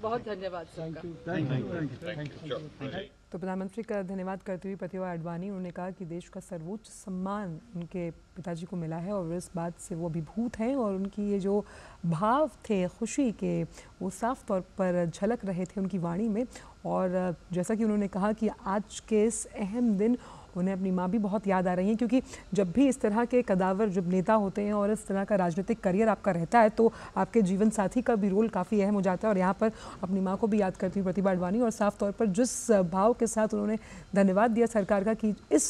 बहुत धन्यवाद सबका। तो प्रधानमंत्री का धन्यवाद करते हुए प्रतिभा अडवाणी, उन्होंने कहा कि देश का सर्वोच्च सम्मान उनके पिताजी को मिला है और इस बात से वो अभिभूत हैं और उनकी ये जो भाव थे खुशी के, वो साफ तौर पर झलक रहे थे उनकी वाणी में। और जैसा कि उन्होंने कहा कि आज के इस अहम दिन उन्हें अपनी माँ भी बहुत याद आ रही हैं, क्योंकि जब भी इस तरह के कदावर जब नेता होते हैं और इस तरह का राजनीतिक करियर आपका रहता है तो आपके जीवन साथी का भी रोल काफ़ी अहम हो जाता है। और यहाँ पर अपनी माँ को भी याद करती हुई प्रतिभा अडवाणी, और साफ तौर पर जिस भाव के साथ उन्होंने धन्यवाद दिया सरकार का कि इस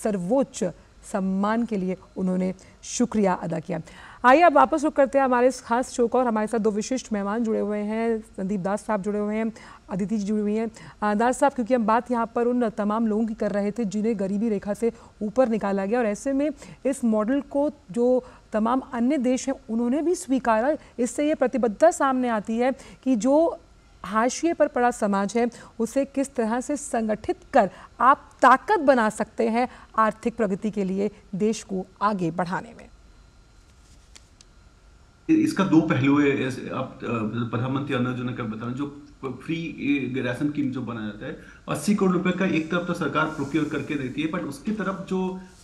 सर्वोच्च सम्मान के लिए उन्होंने शुक्रिया अदा किया। आइए अब वापस रुक करते हैं हमारे इस खास शो का, और हमारे साथ दो विशिष्ट मेहमान जुड़े हुए हैं। संदीप दास साहब जुड़े हुए हैं, अदिति जी जुड़ी हुई हैं। दास साहब, क्योंकि हम बात यहाँ पर उन तमाम लोगों की कर रहे थे जिन्हें गरीबी रेखा से ऊपर निकाला गया, और ऐसे में इस मॉडल को जो तमाम अन्य देश हैं उन्होंने भी स्वीकारा। इससे ये प्रतिबद्धता सामने आती है कि जो हाशिए पर पड़ा समाज है उसे किस तरह से संगठित कर आप ताकत बना सकते हैं आर्थिक प्रगति के लिए, देश को आगे बढ़ाने में। इसका दो पहलू है। आप प्रधानमंत्री अन्न योजना का बताना, जो फ्री राशन स्कीम जो बनाया जाता है 80 करोड़ रुपए का, एक तरफ तो सरकार प्रोक्योर करके देती है, बट उसकी तरफ जो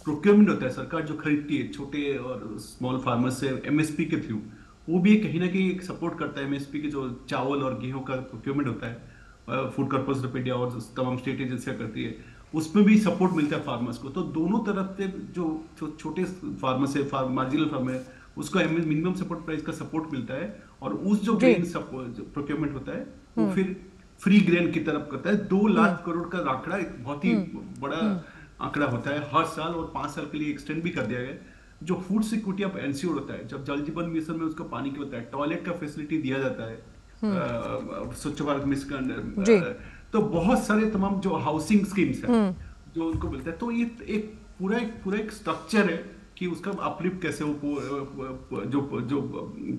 प्रोक्योरमेंट होता है, सरकार जो खरीदती है छोटे और स्मॉल फार्मर्स से एमएसपी के थ्रू, वो भी कहीं ना कहीं सपोर्ट करता है। एमएसपी के जो चावल और गेहूं का प्रोक्योरमेंट होता है, फूड कॉर्पोरेशन ऑफ इंडिया और तमाम स्टेट एजेंसियां करती है, उसमें भी सपोर्ट मिलता है फार्मर्स को। तो दोनों तरफ से जो छोटे फार्मर्स है, मार्जिनल फार्मर है, उसको मिनिमम सपोर्ट प्राइस का सपोर्ट मिलता है, और उस जो ग्रेन प्रोक्योरमेंट होता है वो फिर फ्री ग्रेन की तरफ करता है। 2 लाख करोड़ का आंकड़ा एक बहुत ही बड़ा आंकड़ा होता है हर साल, और 5 साल के लिए एक्सटेंड भी कर दिया गया। जो फूड सिक्योरिटी ऑफ एंश्योर होता है, जब जल जीवन मिशन में उसको पानी की होता है, टॉयलेट का फैसिलिटी दिया जाता है स्वच्छ भारत मिशन के अंडर, तो बहुत सारे तमाम जो हाउसिंग स्कीम्स है जो उनको मिलता है। तो ये एक पूरा एक स्ट्रक्चर है कि उसका अपलिफ्ट कैसे हो, जो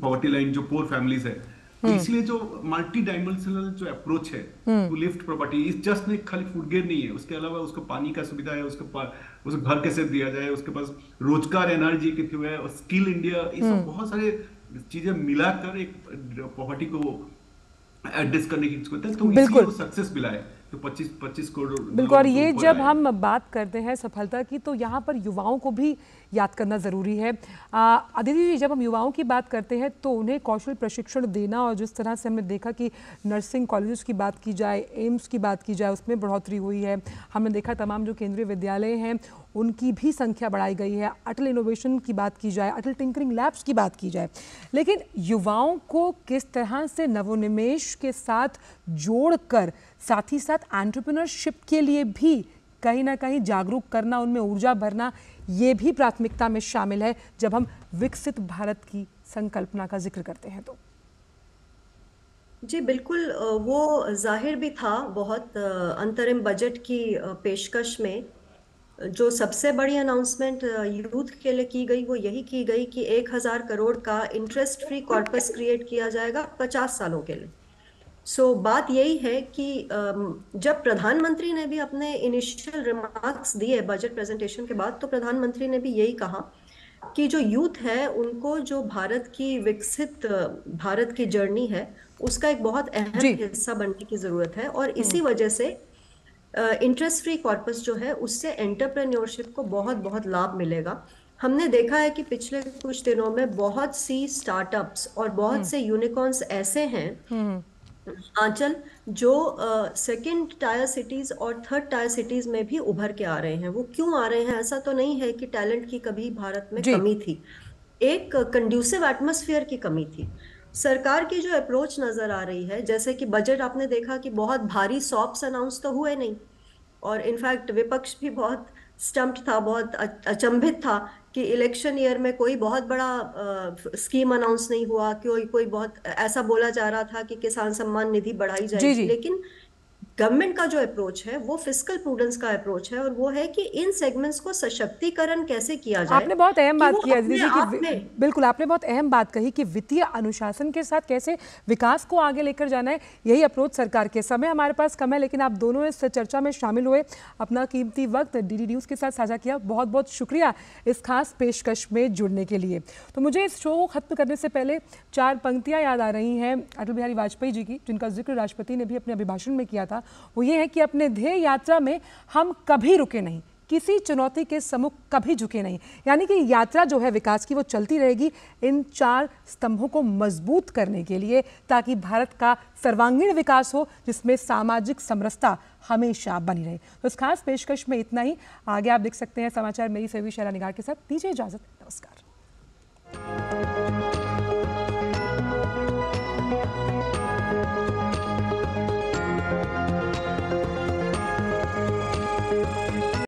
पॉवर्टी लाइन, जो पुअर फैमिलीज है। तो इसलिए जो मल्टी डायमेंशनल जो अप्रोच है टू लिफ्ट प्रॉपर्टी, इस जस्ट नहीं खाली फूड गेन नहीं है, उसके अलावा उसको पानी का सुविधा है, उसको घर कैसे दिया जाए, उसके पास रोजगार एनर्जी के थ्रू है, और स्किल इंडिया, ये सब बहुत सारे चीजें मिलाकर एक पॉवर्टी को एड्रेस करने की जरूरत है। तो इसलिए सक्सेस मिला है तो 25 करोड़। बिल्कुल, और ये जब हम बात करते हैं सफलता की तो यहाँ पर युवाओं को भी याद करना ज़रूरी है। अदिति जी, जब हम युवाओं की बात करते हैं तो उन्हें कौशल प्रशिक्षण देना, और जिस तरह से हमने देखा कि नर्सिंग कॉलेजेस की बात की जाए, एम्स की बात की जाए, उसमें बढ़ोतरी हुई है। हमने देखा तमाम जो केंद्रीय विद्यालय हैं उनकी भी संख्या बढ़ाई गई है। अटल इनोवेशन की बात की जाए, अटल टिंकरिंग लैब्स की बात की जाए, लेकिन युवाओं को किस तरह से नवोन्मेष के साथ जोड़कर साथ ही साथ एंटरप्रेन्योरशिप के लिए भी कहीं ना कहीं जागरूक करना, उनमें ऊर्जा भरना, ये भी प्राथमिकता में शामिल है जब हम विकसित भारत की संकल्पना का जिक्र करते हैं। तो जी बिल्कुल, वो जाहिर भी था बहुत अंतरिम बजट की पेशकश में। जो सबसे बड़ी अनाउंसमेंट यूथ के लिए की गई वो यही की गई कि 1000 करोड़ का इंटरेस्ट फ्री कॉर्पस क्रिएट किया जाएगा 50 सालों के लिए। बात यही है कि जब प्रधानमंत्री ने भी अपने इनिशियल रिमार्क्स दिए बजट प्रेजेंटेशन के बाद, तो प्रधानमंत्री ने भी यही कहा कि जो यूथ है उनको जो भारत की विकसित भारत की जर्नी है उसका एक बहुत अहम हिस्सा बनने की जरूरत है, और इसी वजह से इंटरेस्ट फ्री कॉर्पस जो है उससे एंटरप्रेन्योरशिप को बहुत बहुत लाभ मिलेगा। हमने देखा है कि पिछले कुछ दिनों में बहुत सी स्टार्टअप्स और बहुत से यूनिकॉर्न्स ऐसे हैं आंचल जो सेकंड टायर सिटीज और थर्ड टायर सिटीज में भी उभर के आ रहे हैं। वो क्यों आ रहे हैं? ऐसा तो नहीं है कि टैलेंट की कभी भारत में कमी थी, एक कंड्यूसिव एटमॉस्फेयर की कमी थी। सरकार की जो अप्रोच नजर आ रही है, जैसे कि बजट आपने देखा कि बहुत भारी सॉप्स अनाउंस तो हुए नहीं, और इनफैक्ट विपक्ष भी बहुत स्टम्प्ड था, बहुत अचंभित था कि इलेक्शन ईयर में कोई बहुत बड़ा स्कीम अनाउंस नहीं हुआ, कोई बहुत ऐसा बोला जा रहा था कि किसान सम्मान निधि बढ़ाई जाएगी, लेकिन गवर्नमेंट का जो अप्रोच है वो फिस्कल प्रूडेंस का अप्रोच है, और वो है कि इन सेगमेंट्स को सशक्तिकरण कैसे किया जाए। आपने बहुत अहम कि बात वो की अपने अदिति आप जी में कि बिल्कुल आपने बहुत अहम बात कही कि वित्तीय अनुशासन के साथ कैसे विकास को आगे लेकर जाना है, यही अप्रोच सरकार के। समय हमारे पास कम है, लेकिन आप दोनों इस चर्चा में शामिल हुए, अपना कीमती वक्त डीडी न्यूज़ के साथ साझा किया। बहुत बहुत शुक्रिया इस खास पेशकश में जुड़ने के लिए। तो मुझे इस शो को खत्म करने से पहले 4 पंक्तियां याद आ रही हैं अटल बिहारी वाजपेयी जी की, जिनका जिक्र राष्ट्रपति ने भी अपने अभिभाषण में किया था। वो ये है कि अपने ध्येय यात्रा में हम कभी रुके नहीं, किसी चुनौती के सम्मुख कभी झुके नहीं। यानी कि यात्रा जो है विकास की वो चलती रहेगी इन 4 स्तंभों को मजबूत करने के लिए, ताकि भारत का सर्वांगीण विकास हो जिसमें सामाजिक समरसता हमेशा बनी रहे। तो इस खास पेशकश में इतना ही। आगे आप देख सकते हैं समाचार मेरी सेवी शैला निगार के साथ। दीजिए इजाजत, नमस्कार।